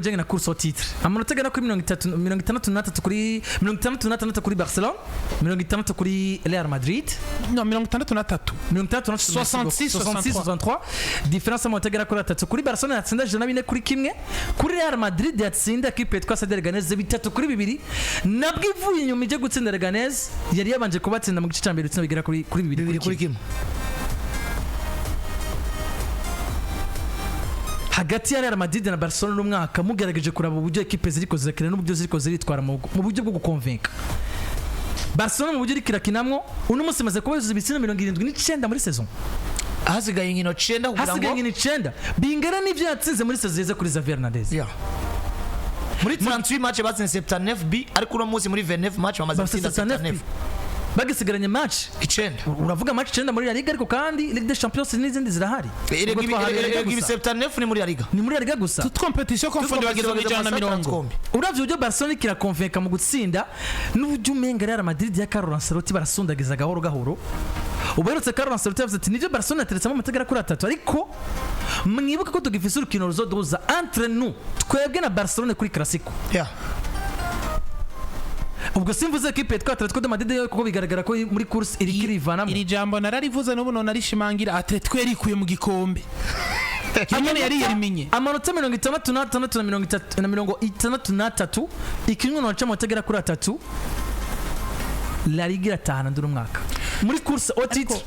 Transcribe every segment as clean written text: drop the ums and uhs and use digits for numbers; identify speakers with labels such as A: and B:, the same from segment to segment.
A: Jenge na course au titre. Amanota gana kuri 63 kuri 66 kuri Barcelona, 60 kuri Real Madrid.
B: No 63.
A: 66-63. Difference amanota gana kuri 3 kuri Barcelona yatsinda jana bine kuri kimwe. Kuri Real Madrid yatsinda kipe yitwa Leganés 3 kuri 2. Nabwo ivuye inyuma ije gutsinda Leganés yari yabanje kubatsinda mu gice cyambere utsinda bigera kuri 2 kuri kimwe. Hagati ya Real Madrid na Barcelona umwaka mugerageje kuraba uburyo equipe ziriko zirakina n'uburyo ziriko ziritwara mu buryo bwo gukonvenka. Barcelona mu buryo rikirakinamwo uno munsi maze kubaza ibitsina 79 muri saison.
B: Hasigaye inkino 9 kugira ngo
A: hasigaye inkino 9 bingana n'ivyo yatsinze muri saison yeze kuri Xavi Hernandez.
B: Yeah. Muri 38 match batsinze 79 B ariko uno munsi muri 29 match bamaze gutsinda 79.
A: Bagisigaranye match
B: 9.
A: Uravuga match 9 muri Liga ariko kandi Ligue des Champions n'izindi zirahari.
B: Ligue 79 ni muri Liga.
A: Ni muri Liga gusa.
B: Toute competition confondue bageze mu jana 100.
A: Uravye uburyo Barcelona kirakonvenka mu gutsinda n'uburyo umenga Real Madrid ya Carlo Ancelotti barasundagiza gahoro gahoro. Uberutse Carlo Ancelotti yavuze ati nivyo Barcelona teretsamo amatagara kuri 3 ariko mwibuka ko tugifise urukino ruzoduza entre nous twebwe na Barcelona kuri Clasico.
B: Yeah.
A: Ubwo simvuze equipe yitwa Atletico de Madrid kuko bigaragara ko muri course iri kirivanamo.
B: Iri jambo nararivuze n'ubu none arishimangira Atletico yarikuye mu gikombe. Kimwe yari yarimenye.
A: Amanota 66 na 63 ikinwe no cyamo tegera kuri 3. La Liga iratahana nduru mwaka. Muri course au titre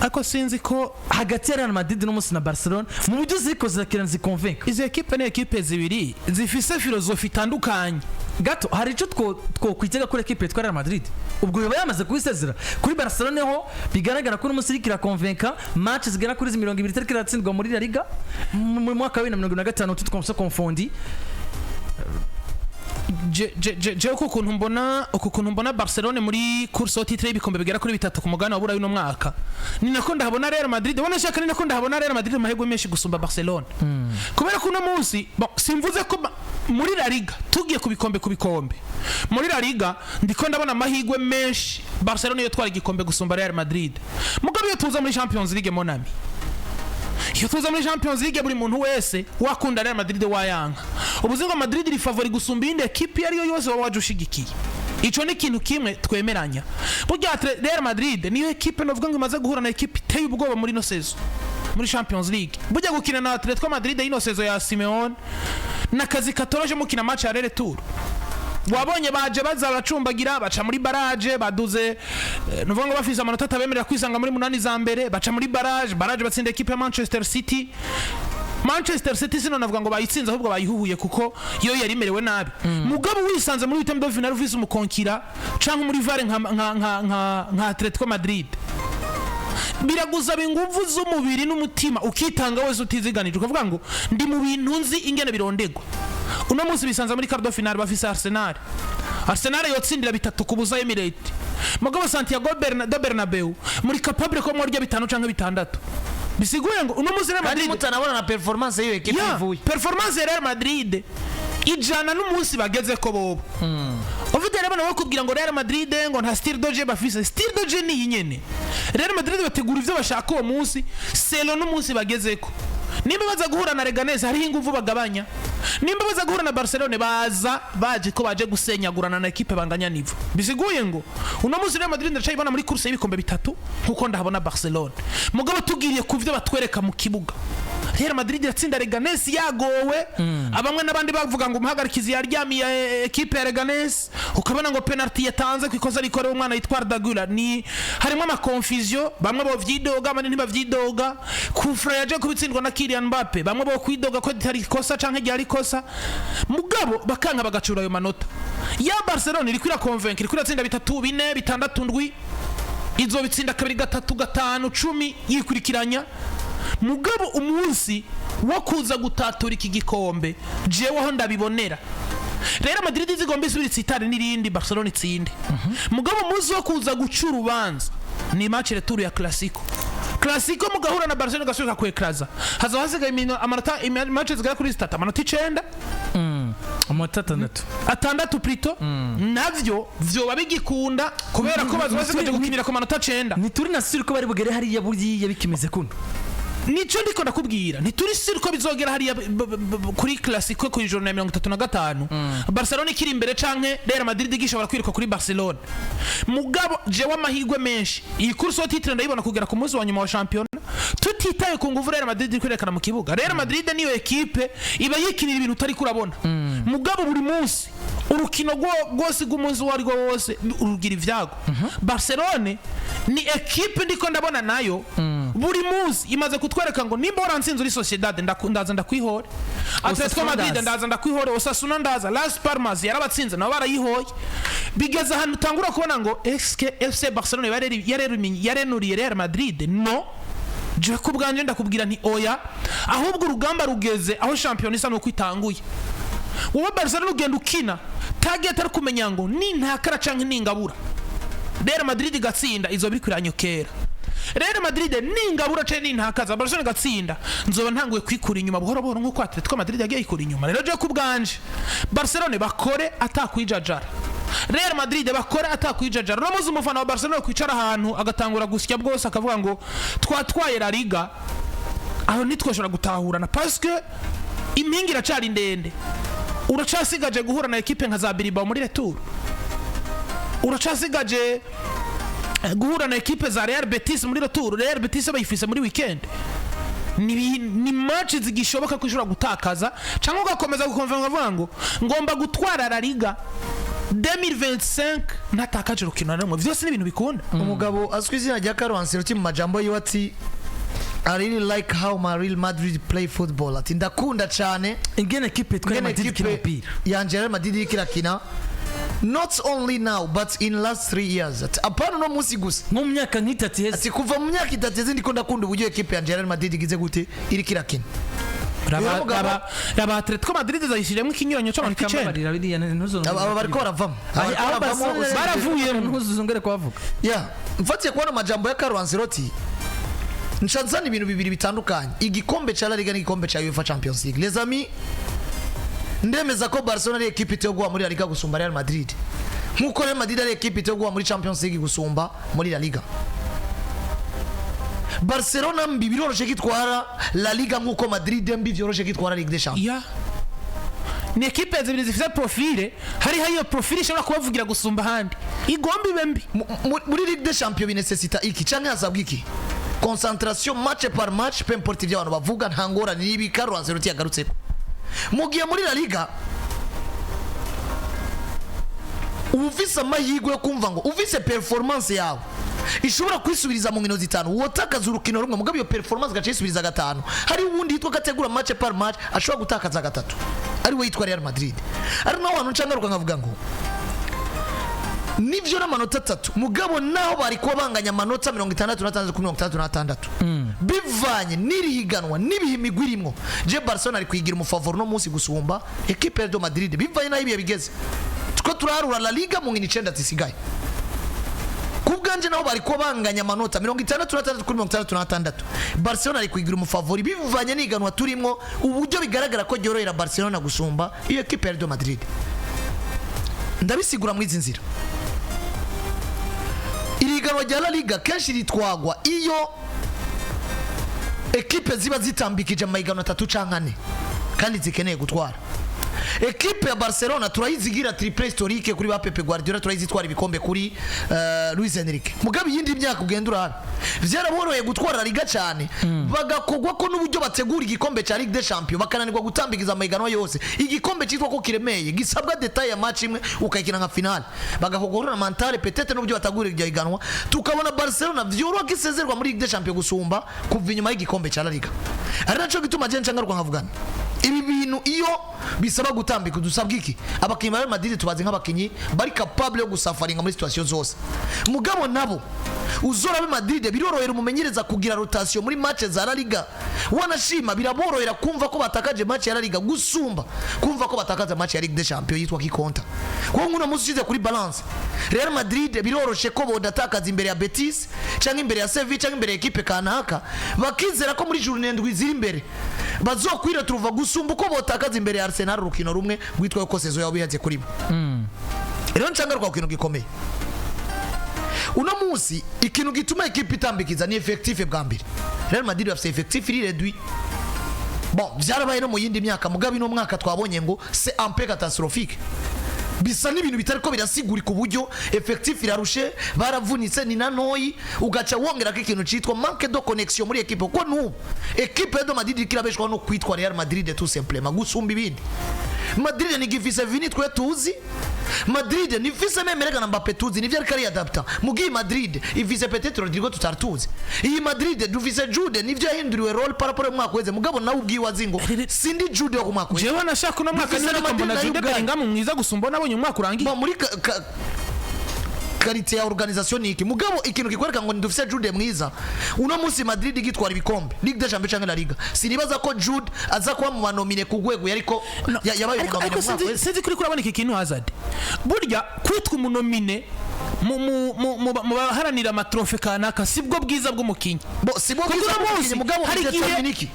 B: ako sinzi ko
A: hagati ya Real Madrid n'umunsi na Barcelona mu buryo ziko zirakira zikonvenka.
B: Izi equipe ni equipe zibiri zifise filosofi itandukanye.
A: Gato hari ico two kwitega kuri equipe yitwa Real Madrid. Ubwo yoba yamaze kubisezera kuri Barcelona ho bigaragara ko n'umunsi rikira konvenka match zigera kuri 20 tariki ratsindwa muri La Liga mu mwaka wa 2025 tutkomse konfondi.
B: Je ukuntu mbona Barcelona muri course au titre y'ibikombe bigera kuri 3 ku mugana wabura uno mwaka ni nako ndahabona Real Madrid ubona shaka ni nako ndahabona Real Madrid mahego menshi gusumba Barcelona kubera ko uno munsi simvuze ko muri La Liga tugiye ku bikombe muri La Liga ndiko ndabona mahigwe menshi Barcelona yo twara igikombe gusumba Real Madrid mugabe yo tuza muri Champions League monami iyo tuza muri Champions League buri muntu wese wakunda Real Madrid wayanga ubuzingo Madrid iri favori gusumba inde equipe ari yo yose wajushigikiye ico ni kintu kimwe twemeranya burya Real Madrid niyo equipe novuga ngo imaze guhura na equipe iteye ubwoba muri no saison muri Champions League burya gukina na Atletico Madrid ino saison ya Simeone nakazi katoroje mukina match ya retour wabonye baje baza bacumbagira baca muri barrage baduze nuvuga ngo bafise amanota tabemerera kwisanga muri 8 za mbere baca muri barrage batsinda equipe ya Manchester City sino navuga ngo bayitsinze ahubwo bayihuhuye kuko yo yari merewe nabi mugabo wisanze muri item de final ufise umukonkira canke muri vare nka Atletico Madrid biraguza binguvu z'umubiri n'umutima ukitanga wese utiziganije ukavuga ngo ndi mu bintu nzi ingene birondegwa uno munsi bisanze muri quart de finale bafise Arsenal yotsindira 3 kubuza Emirates mugabo Santiago Bernabeu muri capable ko mwarya 5 canke 6 bisiguye ngo uno munsi Real Madrid
A: mutanabona na performance yiyo equipe ivuye
B: performance ya Real Madrid ijana n'umunsi bageze ko bobo ufite rero bano bakubwira ngo Real Madrid ngo nta style doje bafise style doje ni yinyene Real Madrid bategura ivyo bashaka uwo munsi selo n'umunsi bagezeko nimba baza guhura na Leganés hari inguvu bagabanya nimba baza guhura na Barcelona baje ko baje gusenyagurana na equipe banganya nivo bisiguye ngo uno munsi Real Madrid ndacayibona muri course y'ibikombe 3 nkuko ndahabona Barcelona mugabo tugiriye kuvyo batwereka mu kibuga Real Madrid yatsinda Leganés yagowe abamwe nabandi bavuga ngo umuhagarikizi yaryamiye equipe ya Leganés ukabona ngo penalty yatanze kwikoza rikore umwana yitwara Dagula ni harimo ama confusion bamwe bo vyidoga abandi ntibavyidoga kufra yaje kubitsindwa na Kylian Mbappe bamwe bo kwidoga ko ditari kosa canke ryari kosa mugabo bakanga bagacura ayo manota ya Barcelona iri kwira convaincre iri kwira tsinda 3 4 6 7 izo bitsinda 2 3 5 10 yikurikiranya mugabo umunsi wo kuza gutatura iki gikombe jewe aho ndabibonera Real Madrid zigomba isubira itare n'irindi Barcelona itsinde mugabo umunsi wo kuza guca urubanza ni match retour ya Clasico mugahura na Barcelona gasubika kwekraza hazo hasigaye amanota match zigera kuri 3 amanota 9
A: amanota
B: 6 plutôt navyo vyo babigikunda kubera ko bazo basigaje gukinira ku manota 9
A: ni turi na suri ko bari bugere hari ya buriya bikimeze kuno
B: nico ndiko ndakubwira ntituri siri ko bizogera hariya kuri classico ku ijoro na 35 Barcelona ikiri imbere canke Real Madrid igishobora kwiruka kuri Barcelona mugabo jewe amahirwe menshi iyi course wa titre ndayibona kugera ku munsi wa nyuma wa champion tutitaye ku nguvu Real Madrid kwerekana mu kibuga Real Madrid niyo equipe iba yikinira ibintu utari kurabona mugabo buri munsi urukino rwose rw'umunsi wari wose urugira ivyago Barcelona ni equipe ndiko ndabona nayo buri munsi imaze kutwereka ngo nimba waransinze uri Sociedad ndaza ndakwihore Atletico Madrid ndaza ndakwihore Osasuna ndaza Las Palmas yarabatsinze nabo barayihoye bigeza hano tangura kubona ngo FC Barcelona yarenuriye Real Madrid no je kubwanje ndakubwira nti oya ahubwo urugamba rugeze aho champion isa no kwitanguye wowe Barcelona ugenda ukina target ari kumenya ngo ni ntakara canke ningabura Real Madrid gatsinda izo biri kuranyokera Real Madrid ningabura canke nintakaza Barcelona gatsinda nzoba ntanguye kwikura inyuma buhoro buhoro nkuko Atletico Madrid yagiye ikura inyuma rero je kubwanje Barcelona bakore atakwijajara Real Madrid bakora atakwijajara no muzi umufana wa Barcelona kwicara ahantu agatangura gusya bwose akavuga ngo twatwaye La Liga aho nitwoshora gutahurana parce que impingi iracari ndende uracasigaje guhura na equipe nka za Bilbao muri retour uracasigaje guhura na equipe za Real Betis muri retour Real Betis bayifise muri weekend ni match zigishoboka kwishura gutakaza cyangwa ugakomeza gukonvenga avuga ngo ngomba gutwara La Liga 2025 natakaje rukino namwe vyose ni ibintu bikunda
C: umugabo azwi izina rya Carlo Ancelotti mu majambo yiwe ati I really like how my Real Madrid play football ati ndakunda cyane
A: ingene equipe twa Madrid kinopira
C: yanje Real Madrid kirakina not only now but in last 3 years ati apana no musi gusa
A: mu myaka nk'itatu heze
C: ati kuva mu myaka itatu heze ndiko ndakunda uburyo equipe yanje Real Madrid igize gute iri kirakina
B: raba Atletico Madrid zayishiremo ikinyuranyo cyo mu kicenda
C: aba bariko baravamo
A: baravuye ntuzungere kwavuga
C: mfatiye kubona amajambo ya Carlo Ancelotti nshanzana ibintu bibiri bitandukanye igikombe cha La Liga n'igikombe cha UEFA Champions League les amis ndemeza ko Barcelona ari equipe itogwa muri La Liga gusumba Real Madrid nkuko Real Madrid ari equipe itogwa muri Champions League gusumba muri La Liga Barcelona mbi biroroshe kitwara La Liga nkuko Madrid mbi byoroshe kitwara Ligue des Champions
B: ni equipe zibiri zifite profile hari hayo profile ishobora kubavugira gusumba handi igombi bembi
C: muri Ligue des Champions binecessita iki canke hasabwa iki concentration match par match peu importe ibyo abantu bavuga ntangora nibi Carlo Ancelotti yagarutseko mugiye muri La Liga uvisa amahirwe yo kumva ngo uvise performance yawe ishobora kwisubiriza mu nkino zitanu wotakaza urukino rumwe mugabo iyo performance gace isubiriza gatanu hari uwundi yitwa kategura match par match ashobora gutakaza gatatu ari we yitwa Real Madrid ari naho abantu ncangaruka nkavuga ngo nivyo n'amanota 3 mugabo naho bari ko banganya amanota 66 kuri 66 bivanye nirihiganwa nibihimigwa irimo je Barcelona ari kwigira umufavor no munsi gusumba equipe ya Real Madrid bivanye naho ibiye bigeze tuko turarura La Liga mu nkino 9 zisigaye kubganje naho bari ko banganya amanota 66 kuri 66 Barcelona ari kwigira umufavor bivanye n'iganwa turimo uburyo bigaragara ko gyorohera Barcelona gusumba iyo equipe ya Real Madrid ndabisigura mu izi nzira iriganwa rya La Liga kenshi ritwagwa iyo equipe ziba zitambikije amahiganwa 3 canke 4 kandi zikeneye gutwara equipe ya Barcelona turayizigira triple historique kuri ba Pepe Guardiola turayizitwara ibikombe kuri Luis Enrique mugabe yindi myaka ugendura vyaraboroye gutwara La Liga cyane bagakogwa ko n'uburyo bategura igikombe cya Ligue des Champions bakananirwa gutambikiza amahiganwa yose igikombe cyitwa ko kiremeye gisabwa detail ya match imwe ukayikina nka final bagakogora na mentale peut-être n'uburyo batagura iryo higanwa tukabona Barcelona vyoroha gisezerwa muri Ligue des Champions gusumba kuva inyuma y'igikombe cya La Liga ari naco gituma je ncangaruka nkavugana ibi bintu iyo bisaba gutambika dusabwa iki abakinyi ba Real Madrid tubaze nk'abakinyi bari capable yo gusafaringa muri situation zose mugabo nabo uzora be Madrid birorohera umumenyereza kugira rotation muri match za La Liga wanashima biraborohera kumva ko batakaje match ya La Liga gusumba kumva ko batakaza match ya Ligue des Champions yitwa kikonta ko nkuna mushize kuri balance Real Madrid biroroshe ko bodatakaza imbere ya Betis cyangwa imbere ya Sevilla cyangwa imbere ya equipe kanaka bakizera ko muri journée ndwi ziri imbere bazokwira turuva gusumba uko botakaza imbere ya Arsenal rukino rumwe gwitwa ko sezo yawe bihaze kuri bo rero ncangaruka ku kintu gikomeye uno munsi ikintu gituma equipe itambikiza ni effectif bwa mbere Real Madrid bafite effectif iri réduit. Bon, byarabaye no mu yindi myaka mugabe no mwaka twabonye ngo c'est un peu catastrophique. Bisa n'ibintu bitariko birasigurika uburyo effectif irarushe baravunitse ni nanoyi ugaca wongera ko ikintu citwa manque de connexion muri equipe ko nu equipe de Madrid kirabeshwa no kwitwa Real Madrid tout simplement gusumba ibindi. Madrid ni gifise vini twe tuzi. Madrid ni fise memerega na Mbappé tuzi ni vyari kari adapta mugi Madrid ifise peut-être Rodrigo tutartuzi iyi Madrid dufise Jude ni vyo yahinduriwe role par rapport mwaka weze mugabo nawe ubwiwa zingo sindi Jude wo mwaka weze
B: jewe nashaka no mwaka ni ko mbona Jude Bellingham mwiza gusumba nabonye umwaka urangiye
C: muri qualité ya organisation ni iki mugabo ikintu kikwereka ngo ndufise Jude mwiza uno munsi Madrid igitwara ibikombe Ligue des Champions canke la Liga sinibaza ko Jude aza kuba mu banomine ku gwego yariko yabaye mu nomine
B: sinzi kuri kurabona iki kintu Hazard burya kwitwa umunomine mu baharanira amatrofe kanaka sibwo bwiza bw'umukinyi
C: bo sibwo bwiza bw'umukinyi mugabo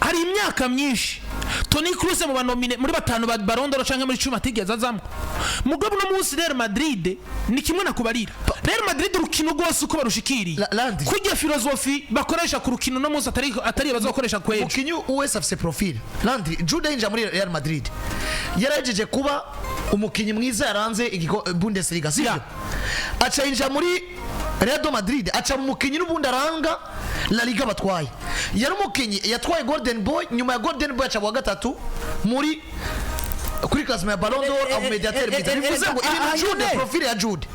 B: hari imyaka myinshi Toni Kroos mu banomine muri batanu ba Ballon d'Or canke muri 10 atigeze azamwe mugabo no munsi Real Madrid ni kimwe nakubarira Real Madrid urukino rwose uko barushikiriye kujya filosofi bakoresha ku rukino no munsi atari bazokoresha kweje
C: umukinyi wese afise profil Landry Jude inja muri Real Madrid yarajeje kuba umukinyi mwiza yaranze Bundesliga sivyo acha inja muri Real Madrid acha umukinyi n'ubundi aranga La Liga batwaye yari umukinyi yatwaye Golden Boy nyuma ya Golden Boy acha wa gatatu muri kuri classement ya Ballon d'Or au médiateur bivuze ngo ibintu Jude profil ya Jude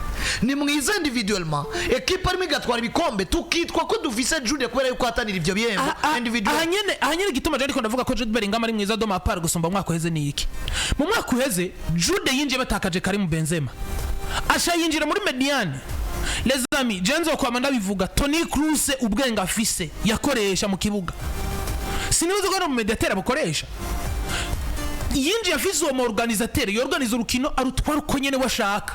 C: ni mwiza individuellement equipe arimo igatwara ibikombe tukitwa ko dufise Jude kubera yuko atanira ivyo bihembo individual
B: ahanyene gituma je ariko ndavuga ko Jude Bellingham ari mwiza do mapar gusumba mwaka uheze ni iki mu mwaka uheze Jude yinjiye batakaje Karim Benzema asha yinjira muri Mediane les amis jenzo kwa manda bivuga Toni Kroos ubwenga afise yakoresha mu kibuga sinibuze ko no mu mediateur abukoresha yinjiye afise uwo organisateur yorganiza urukino arutwara uko nyene washaka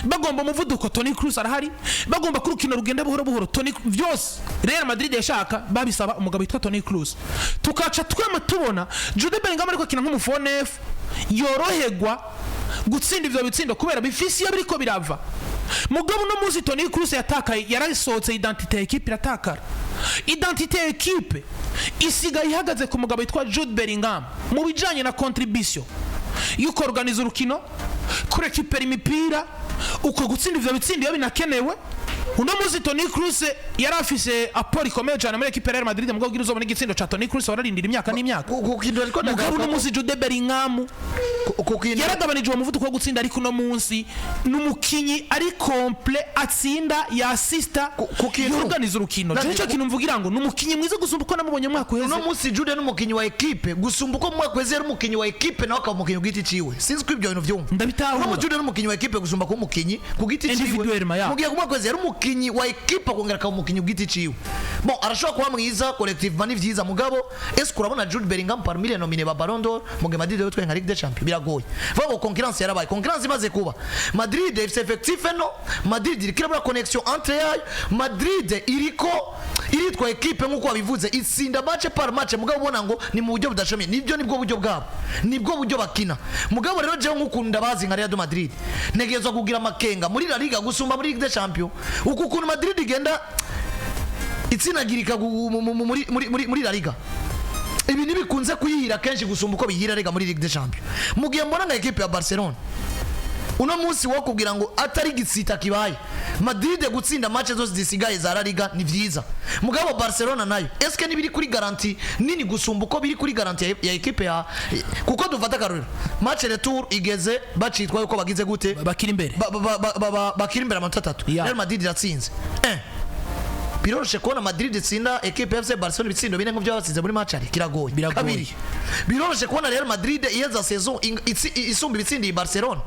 B: bagomba umuvuduko Toni Kroos arahari bagomba kurukino rugenda buhoro buhoro Toni vyose Real Madrid yashaka babisaba umugabo witwa Toni Kroos tukaca twema tubona Jude Bellingham ariko kina nk'umufone F yorohegwa gutsinda ivyo bitsindo kubera bifisi ya biriko birava mugabo no munsi Toni Kroos yatakaye yarasohotse identité ya equipe iratakara identité ya equipe isiga ihagaze ku mugabo witwa Jude Bellingham mu bijanye na contribution yuko organize urukino kurekipera imipira uko gutsinda ivyo bitsindo iyo binakenewe uno munsi Toni Kroos yarafise apport ikomeye cyane muri equipe Real Madrid mugabo giruzo muri gitsindo cha Toni Kroos wararindira imyaka n'imyaka mugabo uno munsi Jude Bellingham yaragabanije umuvuduko wo gutsinda ariko uno munsi n'umukinyi ari complet atsinda ya assista yorganiza urukino cyo kintu mvugira ngo n'umukinyi mwiza gusumba uko namubonye mwaka uheze
C: uno munsi Jude n'umukinyi wa equipe gusumba uko mwaka uheze ari umukinyi wa equipe nawe akaba umukinyi ugiti ciwe sinzi ko ibyo bintu vyumva
B: ndabitaho
C: uno Jude n'umukinyi wa equipe gusumba ko umukinyi kugiti ciwe mugiye kumwaka uheze ari umukinyi wa equipe akongera akaba umukinyi ugiti ciwe bon arashobora kuba mwiza collectivement ni vyiza mugabo est-ce que urabona Jude Bellingham parmi les nominés ba Ballon d'Or mu Madrid yo twenga Ligue des Champions biragoye vuga concurrence yarabaye concurrence imaze kuba Madrid FC effectif no Madrid irikira bra connexion entre yayo Madrid iritwa equipe nkuko wabivuze itsinda match par match mugabo ubona ngo ni mu buryo budashomye nibyo nibwo buryo bwabo nibwo buryo bakina mugabo rero je nkukunda bazi nka Real Madrid negezwa kugira makenga muri La Liga gusumba muri Ligue des Champions ukuntu Madrid igenda itsinagirika muri La Liga ibi nibikunze kuyihira kenshi gusumba uko bihira rega muri Ligue des Champions mugiye mbona nka equipe ya Barcelona uno munsi wo kugira ngo atari gitsita kibaye Madrid gutsinda match zose zisigaye za La Liga ni vyiza mugabo Barcelona nayo eske nibiri kuri garantie nini gusumba uko biri kuri garantie ya equipe ya kuko dufata karero match retour igeze bacitwa yuko bagize gute
B: bakiri imbere
C: bakiri imbere amanota 3 Real Madrid iratsinze biroroshe kubona Madrid itsinda equipe FC Barcelona bitsindo bine nk'ubyo batsinze muri match ari kiragoye kabiri biroroshe kubona Real Madrid iyeza saison isumba ibitsindi Barcelona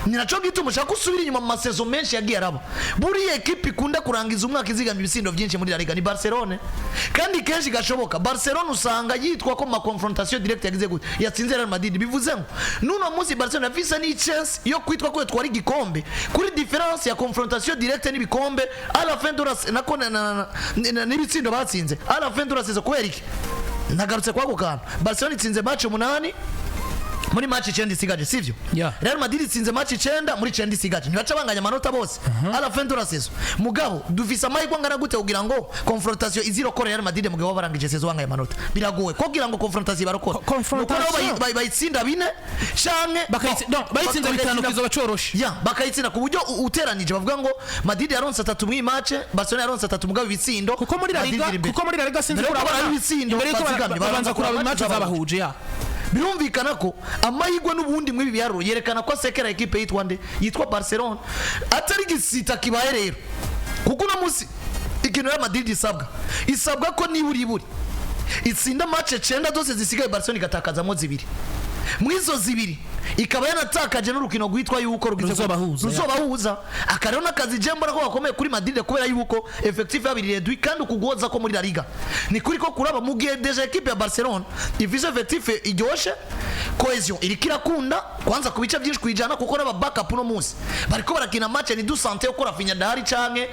C: ni naco gituma ushaka usubira inyuma mu saison menshi yagiye araba buri equipe ikunda kurangiza umwaka izigamye ibitsindo byinshi muri La Liga ni Barcelona kandi kenshi gashoboka Barcelona usanga yitwa ko ma confrontation direct yagize gute yatsinze Real Madrid bivuze ngo nuno munsi Barcelona visa ni chance yo kwitwa ko twari gikombe kuri difference ya confrontation direct n'ibikombe à la fin de la n'ibitsindo batsinze à la fin de la saison kubera iki nagarutse kwa gukana Barcelona itsinze match 8 muri match 9 isigaje sivyo
B: Yeah.
C: Real Madrid itsinze match 9 muri 9 isigaje ntibaca banganya amanota bose ala fin de la saison mugabo dufise amahirwe angana gute kugira ngo confrontation izirokora Real Madrid mugabo barangije saison banganya amanota biragoye ko kugira ngo confrontation barokora
B: Confrontation.
C: bayitsinda bine canke
B: bayitsinze bitanu kizoba coroshe
C: ya bakayitsinda ku buryo uteranije bavuga ngo Madrid yaronse 3 mu match Barcelona yaronse 3 mugabo ibitsindo
B: kuko muri La Liga sinzi
C: Mbere yuko
B: kurabana
C: baraba ibitsindo,
B: imbere yuko
C: bazigamye,
B: babanza kuraba match zabahuje ya
C: birumvikana ko amahirwe n'ubundi mwe bibiharuro yerekana ko sekera equipe yitwa Barcelona atari gisita kibaye rero kuko no musi ikintu ya Madrid isabwa ko niburi itsinda match 9 zose zisigaye Barcelona igatakazamo zibiri mwizo zibiri ikaba yanatakaje n'urukino gwitwa yuko ruzobahuza akarero nakazi jembora ko bakomeye kuri Madrid kubera yuko effective yabiri redwi kandi ukugoza ko muri La Liga ni kuri ko kuraba mu gihe deja equipe ya Barcelona ifise effective iryoshe cohesion irikira kunda kwanza kubica byinshi kwijana kuko naba backup no munsi bariko barakina match ni du santé uko Rafinha dahari canke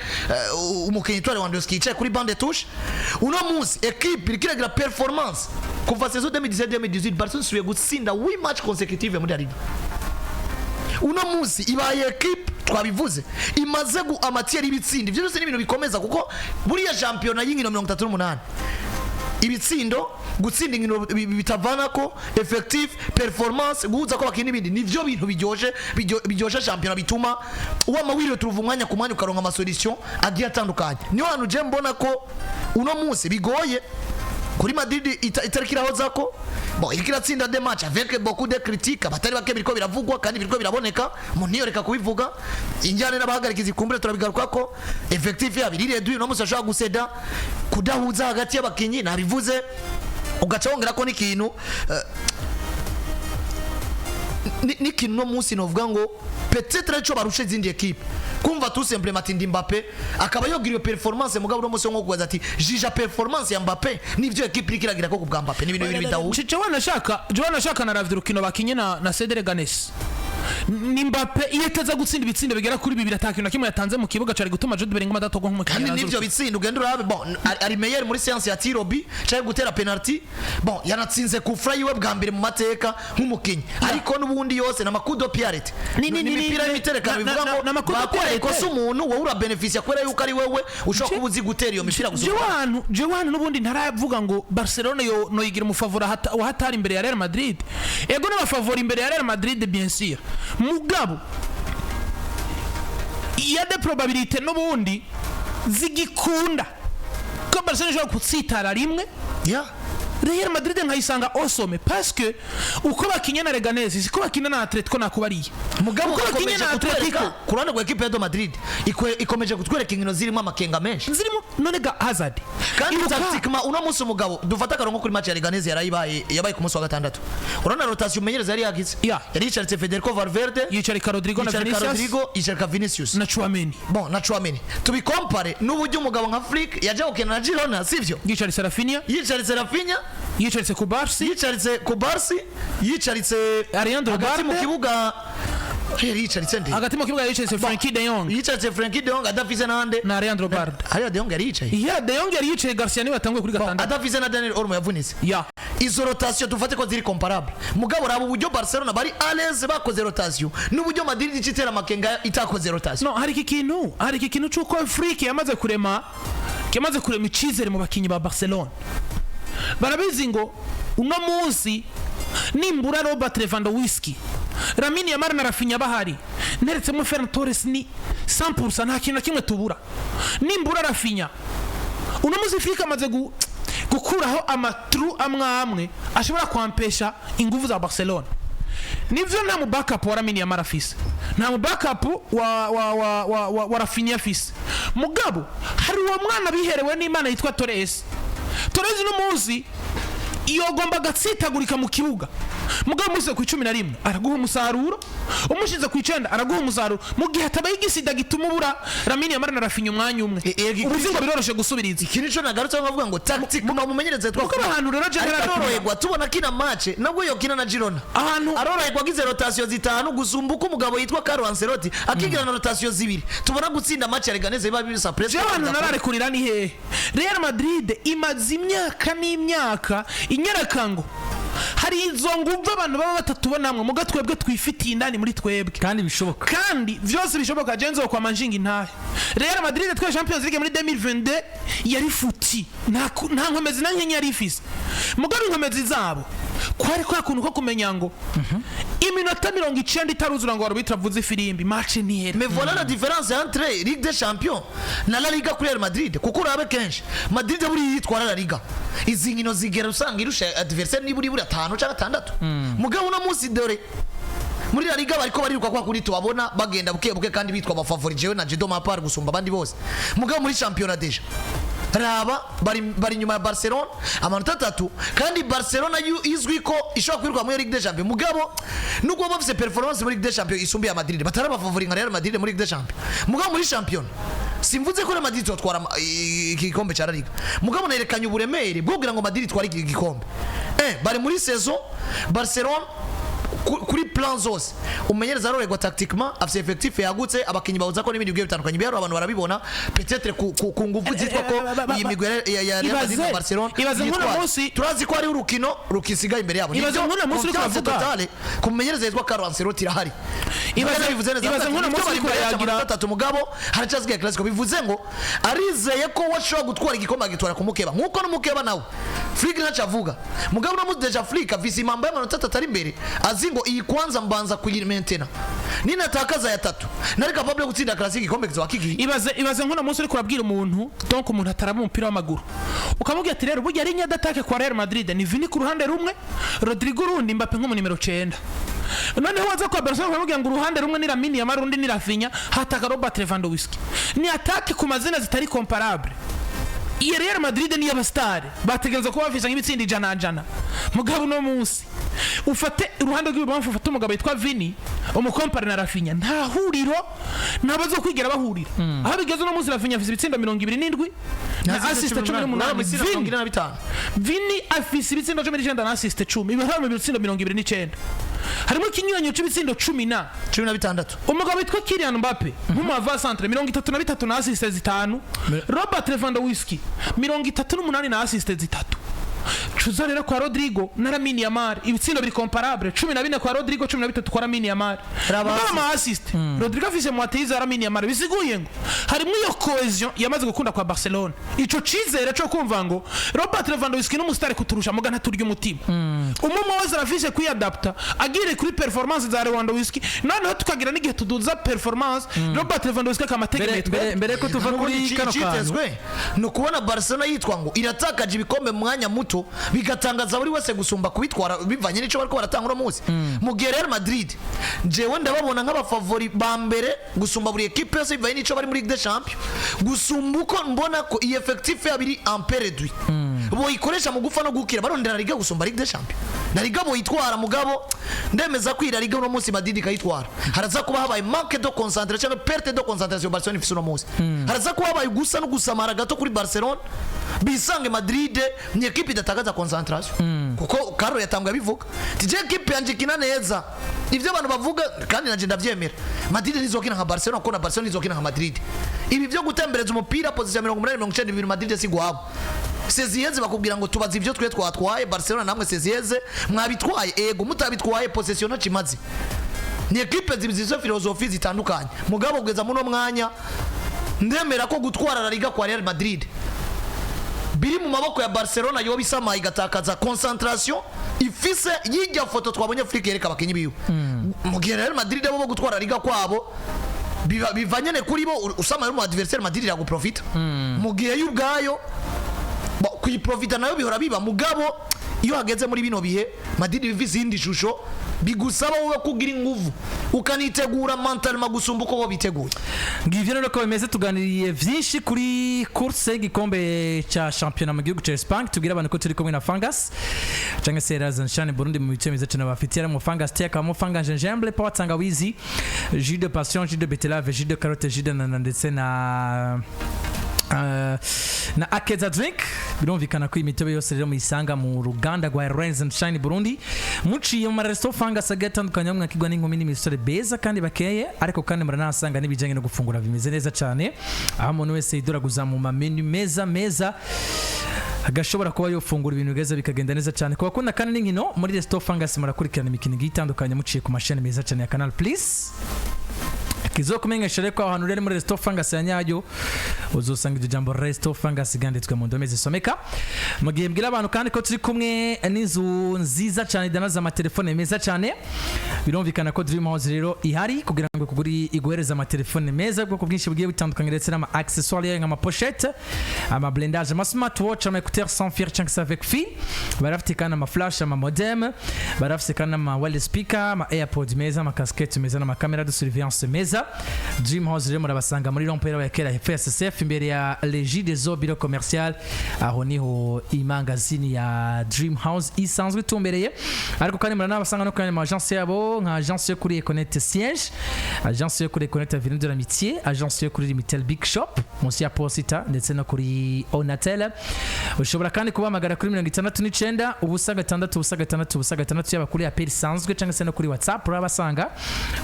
C: umukenyi tware Lewandowski yicaye kuri bande touche uno munsi equipe irikira performance kuva saison 2017-2018 Barcelona suye gutsinda 8 match consecutive muri La Liga uno munsi ibaye equipe twabivuze imaze amatiere ibitsindi byo byose n'ibintu bikomeza kuko buriya championnat y'inkino 38 ibitsindo gutsinda inkino bitavana ko effective performance guhuza ko bakina ibindi nivyo bintu bijoshe championnat bituma uwa mawiro turuva umwanya ku mwanya ukaronka ama solution agiye atandukanye niyo hantu je mbona ko uno munsi bigoye kuri Madrid itarikiraho zako bon ikiratsinda de match avec beaucoup de critiques batari bake biriko biravugwa kandi biriko biraboneka umuntu yoreka kubivuga injyane n'abahagarikizi kumbure turabigaruka ko effective yabirire du no musashaka guseda kudahuza hagati y'abakinyi nabivuze ugaca wongera ko n'ikintu n'ikintu no munsi novuga ngo peut-être cyo barushe izindi equipe kumva tout simplement ati Mbappé akaba yogira performance mugabo no muso nko kubaza ati jija performance ya Mbappé nivyo equipe ikiragira ko kubwa Mbappé n'ibintu bidahuje
B: Joana shaka naravye urukino bakinye na Cedric Ganes ni Mbappé yeteza gutsinda ibitsindo bigera kuri 2 atakino na kimwe yatanze mu kibuga cari gutuma Jude Bellingham adatogwa nk'umukinnyi
C: kandi nivyo bitsindo ugenda urabe bon ari meilleur muri séance ya Tirobi cari gutera penalty bon yanatsinze ku fray we bwa mbere mu mateka nk'umukinnyi ariko n'ubundi yose na makudo piarete ni mipira y'imiterekano bivuga ngo bakore ko umuntu wowe ura beneficia kwera yuko ari wewe ushaka kubuzi gutera iyo mipira gusohoka
B: Joan n'ubundi ntaravuga ngo Barcelona no yigira umufavora hatari imbere ya Real Madrid ego n'abafavori imbere ya Real Madrid bien sûr mugabo iya de probabilité n'ubundi zigikunda ko Barcelona ishobora kutsitara rimwe Real Madrid nkayisanga osome parce que uko bakinye na Leganés siko bakina na Atletico nakubariye
C: mugabo uko bakinye na Atletico kurana kwa equipe ya Madrid ikomeje kutwereka inkino zirimo amakenga menshi
B: zirimo none ga Hazard
C: kandi tactiquement uno munsi umugabo dufata karongo kuri match ya Leganés yabaye ku munsi wa gatandatu urana rotation menyereza yari yagize yari yicaritse Federico Valverde
B: yicarika Rodrigo na Vinicius
C: na Tchouaméni bon na Tchouaméni tubicompare n'uburyo umugabo nka Flick yaje gukina na Girona sivyo
B: yicaritse Rafinha yicaritse ku Barsi yicaritse
C: Ariandro Barde mu kibuga yicaritse ndi
B: hagati mu kibuga yicaritse Frenkie de Jong
C: adafise nande
B: na Ariandro Barde
C: de Jong yari yicaye
B: de Jong yari yicaye Garcia ni batanguye kuri gatandatu
C: adafise na Daniel Olmo yavunitse izo rotation tufate ko ziri comparable mugabo rabo uburyo Barcelona bari à l'aise bakoze rotation n'uburyo Madrid icitera makenga itakoze rotation
B: no hari ikintu cyuko Flick yamaze kurema icizere mu bakinyi ba Barcelona barabizi ngo uno munsi nimbura Robert Lewandowski Lamine Yamal na Rafinha bahari neretse mu Ferran Torres ni 100% nta kintu kimwe tubura nimbura Rafinha uno munsi Flick amaze gukuraho amatru amwe ashobora kwampesha ingufu za Barcelona nivyo nta mu backup wa Lamine Yamal afise nta mu backup wa Rafinha afise mugabo hari uwo mwana biherewe n'Imana yitwa Torres no munsi iyo gomba gatsitagurika mu kibuga mugabo muze ku 11 araguha umusaruro umushize ku 9 araguha umusaruro mu gihe atabaye igisida gituma ubura Lamine Yamal na Rafinha umwanya umwe ubuzingo biroroshe gusubiriza
C: ikindi cyo nagarutse bavuga ngo tactic no mumenyereze twa
B: kuko ahantu rero general
C: aroroyegwa tubona kina match nabwo yo kina na Girona
B: ahantu
C: aroroyegwa gize rotation zitanu gusumbuka umugabo yitwa Carlo Ancelotti akigira na rotation zibiri tubona gutsinda match ya Leganés biba bisa pressure
B: ahantu narare kurira ni he Real Madrid imaze imyaka n'imyaka inyerakango hari izo nguvu abantu baba batatubonamwe muga twebwe twifitiye indani muri twebwe
A: kandi bishoboka
B: kandi vyose bishoboka jenzo kwa manjinga intahe Real Madrid twa Champions League muri 2022 yari futi nta nkomezi na nkenya yari ifise mugabe inkomezi zabo kwari kwa kuntu ko kumenya ngo iminota 90 itaruzura ngo arbitre avuze ifirimbi match ni here
C: mais voilà la différence entre Ligue des Champions na La Liga kuri Real Madrid kuko urabe kenshi Madrid buri yitwara La Liga izi nkino zigera usanga irusha adversaire ni buri 5 cyangwa 6 mugabe uno munsi dore muri La Liga bariko bariruka kwa kuri tubabona bagenda buke kandi bitwa abafavori jewe na Jedo Mapar gusumba abandi bose mugabe muri championnat deja raba bari nyuma ya Barcelona amanota 3 kandi Barcelona izwi ko ishobora kwiruka muri Ligue des Champions mugabo nubwo bafise performance muri Ligue des Champions isumbiye Madrid bataraba favori nka Real Madrid muri Ligue des Champions mugabo muri champion simvuze ko Real Madrid twatwara igikombe cya La Liga mugabo nerekanye uburemere bwo kugira ngo Madrid twari igikombe bari muri saison Barcelona kuri plan zose umenyereza rorego tactiquement afise effectif yagutse abakinyi bawuza ko n'ibindi bigiye bitandukanye biharo abantu barabibona peut-être ku nguvu zitwa ko iyi migwere ya Real Madrid na Barcelona
B: ibaze nk'uno munsi
C: turazi ko ari urukino rukisiga imbere yabo
B: ibaze nk'uno munsi uri kuvuga
C: totale kumenyereza yitwa Carlo Ancelotti irahari
B: ibaze nk'uno munsi uri kuyagira
C: 3 mugabo haracazwe classico bivuze ngo arizeye ko washobora gutwara igikombe agitwara kumukeba nkuko n'umukeba nawe Flick ntacavuga mugabo no mu deja Flick afise impamba y'amanota 3 atari imbere azingo iyi kwanza mbanza kuyimentena nina takaza ya 3 nari capable gutsinda classique igikombe kizo wakigi
B: ibaze nk'uno munsi uri kurabwira umuntu donc umuntu ataraba umupira w'amaguru ukamubwira ati rero burya ari nyadatake kwa Real Madrid ni Vini ku ruhande rumwe Rodrigo rundi Mbappe nko mu numero 9 noneho waza kwa Barcelona ukamubwira ngo uruhande rumwe ni Lamine Yamal rundi ni Rafinha hataka Robert Lewandowski ni attaque ku mazina zitari comparable iya Real Madrid ni y'abastare bategereza kuba bafisha nk'ibitsindi jana mugabo no munsi ufate uruhande rw'ibamfu ufate umugabo yitwa Vini umukompare na Rafinha nta huriro nabazo kwigira bahurira aho bigeze no munsi Rafinha afise ibitsindo 27 na assist 18 Vini afise ibitsindo 19 na assist 10 ibihano ibitsindo 29 harimo ikinyuranyo cy'ibitsindo 16 umugabo witwa Kylian Mbappe nk'umava centre 33 na assist 5 Robert Lewandowski 38 na assist 3 Chuza rero kwa Rodrigo na Lamine Yamal ibitsindo biri comparable 14 kwa Rodrigo 13 kwa Lamine Yamal ama assist Rodrigo afise mwateiza Lamine Yamal bisiguye ngo harimo iyo cohesion yamaze gukunda kwa Barcelona ico cizere cyo kumva ngo Robert Lewandowski n'umustare kuturusha mugana turya umutima umumwe wese arafise kwiadapta agire kuri performance za Lewandowski noneho tukagira n'igihe tuduza performance Robert Lewandowski kamategeko
A: mbere ko tuva kuri kano kantu
C: no kubona Barcelona yitwa ngo iratakaje ibikombe mwanya muto bigatangaza buri wese gusumba kubitwara bivanye n'ico bariko baratanga umunsi mu gihe Real Madrid jewe ndababona nk'abafavori ba mbere gusumba buri equipe yose bivanye n'ico bari muri Ligue des Champions gusumba uko mbona ko iyi effectif yabiri amperedui bo ikoresha mu gufa no gukira barondera Liga gusumba Ligue des Champions na Liga bo yitwara mugabo ndemeza kwira Liga uno munsi Madrid kayitwara haraza kuba habaye manque de concentration perte de concentration Barcelona ifise uno munsi haraza kuba habaye gusa no gusamara gato kuri Barcelona bisange Madrid ni equipe idatagaza concentration kuko Carlo yatambwa bivuga tije equipe yanje kina neza ivyo abantu bavuga kandi naje ndavyemera Madrid nizokina nka Barcelona ko na Barcelona nizokina nka Madrid ibi byo gutembereza umupira position 192 Madrid sigwabo Seziyeze bakubwira ngo tubaza ivyo twe twatwaye Barcelona namwe Seziyeze mwabitwaye ego mutabitwaye possession nacimaze ni equipe zibizizo philosophy zitandukanye mugabo bweza muno mwanya ndemera ko gutwara La Liga kwa Real Madrid biri mu maboko ya Barcelona yo bisama igatakaza concentration ifise yijya foto twabonye Afrika yereka abakinyi biwe mu gihe Real Madrid bo gutwara Liga kwabo bivanyene kuri bo usama mu adversaire Madrid ya guprofita mu gihe y'ubwayo kuyiprofita nayo bihora biba mugabo iyo hageze muri bino bihe Madrid bivise indi shusho bigusaba wowe kugira inguvu ukanitegura mentalement gusumba uko bo biteguye
A: ngivyo rero ko bimeze tuganiriye vyinshi kuri course y'igikombe cha championnat mu gihugu ca Espagne tugira abantu ko turi kumwe na Fangas cyangwa se Razanshane Burundi mu bice cyane bafitiye mu Fangas teka mu Fangas gingembre pa tangawizi jus de passion jus de betterave jus de carotte jus de nana ndetse na Akeza drink birumvikana ko imitobe yose rero muyisanga mu ruganda rwa Razanshane Burundi muciye mu resto Fangas agatandukanye mwakigwa n'inkumi n'imisore beza kandi bakeye ariko kandi muranasanga n'ibijanye no gufungura bimeze neza cyane aho umuntu wese yidoraguza mu menu meza agashobora kuba yofungura ibintu bigeze bikagenda neza cyane kuba kuna kandi n'inkino muri Resto Fungus murakurikirana imikino itandukanye muciye ku mashene meza cyane ya Canal Plus kizokumenyesha reko ahantu rero muri Resto Fungus ya nyayo uzosanga iryo jambo Resto Fungus ganditswe mu ndome zisomeka mu gihe mbwira abantu kandi ko turi kumwe n'inzu nziza cyane danaza amatelefone meza cyane birumvikana ko Dream House rero ihari kugira ngo kuguri iguhereza amatelefone meza bwo kubwinshi bugiye bitandukanye ndetse n'ama accessoires nk'ama pochette ama blendage ama smartwatch ama écouteurs sans fil cyangwa avec fil barafite kandi ama flash ama modem barafite kandi ama wireless speaker ama AirPods meza ama casquette meza n'ama camera de surveillance meza Dream House rero murabasanga muri rompera ya kera FSSF imbere ya Legi des Bureau commercial aho niho imangazini ya Dream House isanzwe itumbereye ariko kandi muranabasanga no kandi agence yabo nka agence yo kuri Connect Siège agence yo kuri Connect Avenue de l'Amitié agence yo kuri Limitel Big Shop munsi ya Posita ndetse no kuri Onatel ushobora kandi kubamagara kuri 69 ubusa 6 yaba kuri apel sanzwe cyangwa se no kuri WhatsApp urabasanga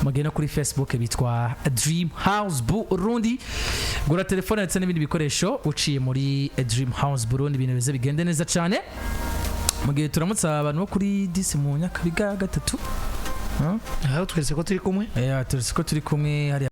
A: mugenda kuri Facebook bitwa Dream House Burundi gura telefone ndetse n'ibindi bikoresho uciye muri Dream House Burundi ibintu bize bigende neza cyane mu gihe turamutsa abantu bo kuri 10 mu Nyakabiga 3
C: twese ko turi kumwe
A: twese ko turi kumwe hari